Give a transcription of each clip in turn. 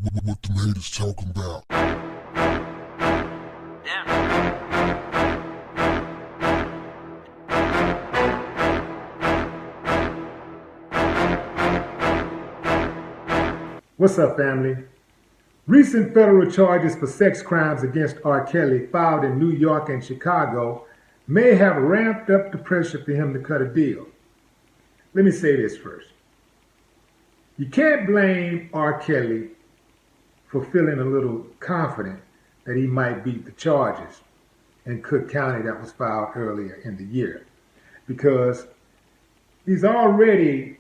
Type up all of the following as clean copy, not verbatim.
What the haters talking about? What's up, family? Recent federal charges for sex crimes against R. Kelly filed in New York and Chicago may have ramped up the pressure for him to cut a deal. Let me say this first. You can't blame R. Kelly for feeling a little confident that he might beat the charges in Cook County that was filed earlier in the year, because he's already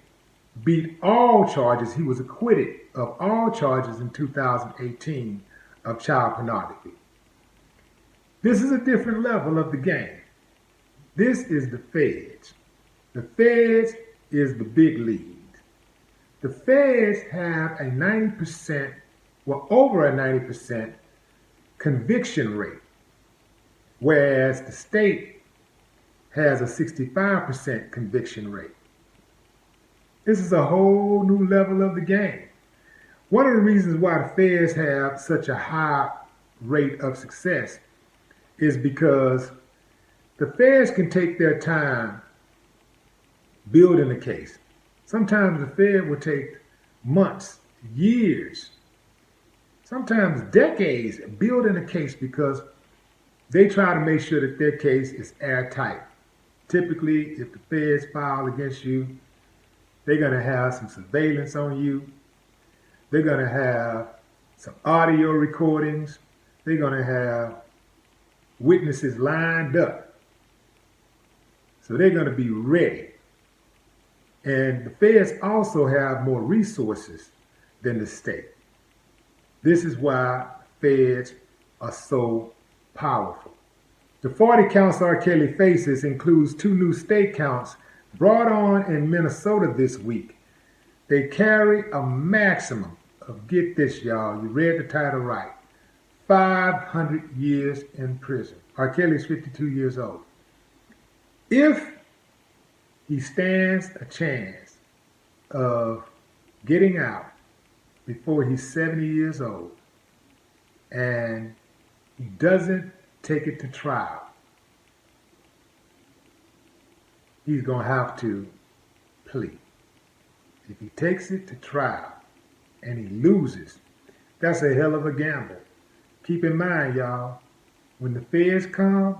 beat all charges. He was acquitted of all charges in 2018 of child pornography. This is a different level of the game. This is the feds. The feds is the big league. The feds have a 90%, well, over a 90% conviction rate, whereas the state has a 65% conviction rate. This is a whole new level of the game. One of the reasons why the feds have such a high rate of success is because the feds can take their time building a case. Sometimes the fed will take months, years, sometimes decades building a case, because they try to make sure that their case is airtight. Typically, if the feds file against you, they're going to have some surveillance on you. They're going to have some audio recordings. They're going to have witnesses lined up. So they're going to be ready. And the feds also have more resources than the state. This is why feds are so powerful. The 40 counts R. Kelly faces includes 2 new state counts brought on in Minnesota this week. They carry a maximum of, get this y'all, you read the title right, 500 years in prison. R. Kelly's 52 years old. If he stands a chance of getting out before he's 70 years old and he doesn't take it to trial, he's going to have to plea. If he takes it to trial and he loses, that's a hell of a gamble. Keep in mind, y'all, when the feds come,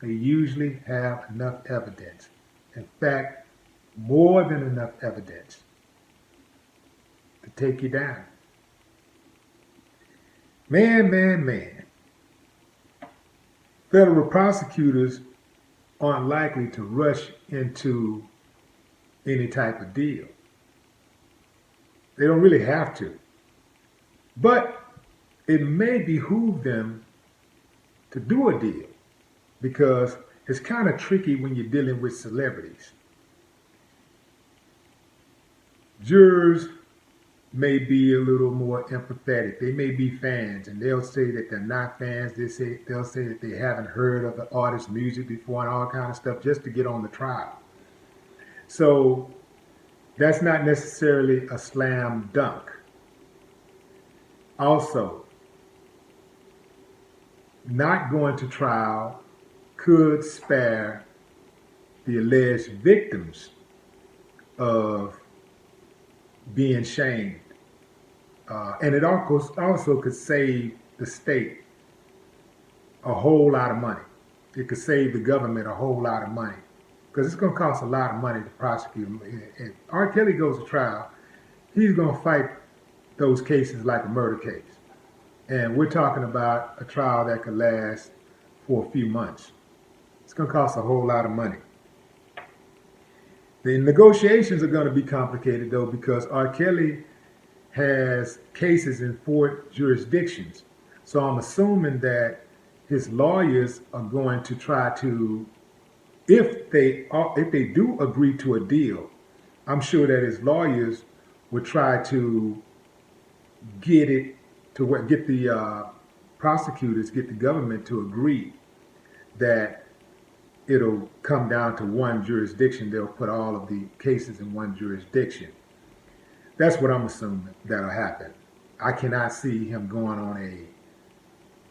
they usually have enough evidence. In fact, more than enough evidence to take you down. Man. Federal prosecutors aren't likely to rush into any type of deal. They don't really have to. But it may behoove them to do a deal, because it's kind of tricky when you're dealing with celebrities. Jurors may be a little more empathetic. They may be fans, and they'll say that they're not fans. They'll say that they haven't heard of the artist's music before and all kind of stuff, just to get on the trial. So that's not necessarily a slam dunk. Also, not going to trial could spare the alleged victims of being shamed. And it also could save the state a whole lot of money. It could save the government a whole lot of money, because it's going to cost a lot of money to prosecute him. If R. Kelly goes to trial, he's going to fight those cases like a murder case. And we're talking about a trial that could last for a few months. It's going to cost a whole lot of money. The negotiations are going to be complicated, though, because R. Kelly has cases in 4 jurisdictions. So I'm assuming that his lawyers are going to try to, if they do agree to a deal, I'm sure that his lawyers would try to get the prosecutors, get the government to agree that it'll come down to one jurisdiction. They'll put all of the cases in one jurisdiction. That's what I'm assuming that'll happen. I cannot see him going on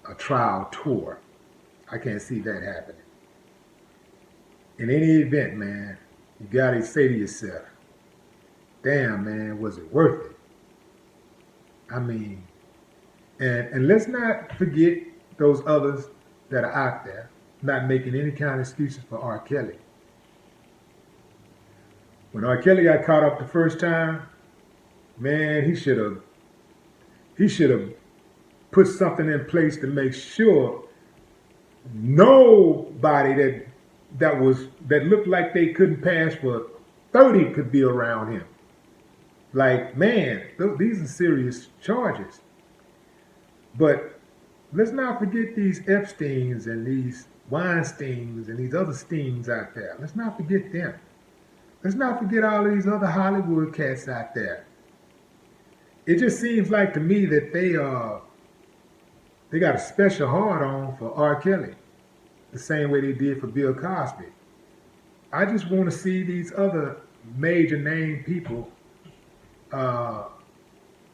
a trial tour. I can't see that happening. In any event, man, you gotta say to yourself, damn, man, was it worth it? I mean, and let's not forget those others that are out there not making any kind of excuses for R. Kelly. When R. Kelly got caught up the first time, man, he should have put something in place to make sure nobody that looked like they couldn't pass for 30 could be around him. Like, man, these are serious charges. But let's not forget these Epsteins and these Weinsteins and these other Steins out there. Let's not forget them. Let's not forget all of these other Hollywood cats out there. It just seems like to me that they got a special hard on for R. Kelly, the same way they did for Bill Cosby. I just want to see these other major name people. I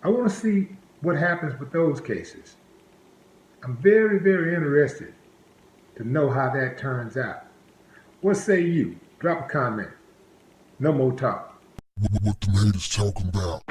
want to see what happens with those cases. I'm very, very interested to know how that turns out. What say you? Drop a comment. No more talk. What the haters talking about?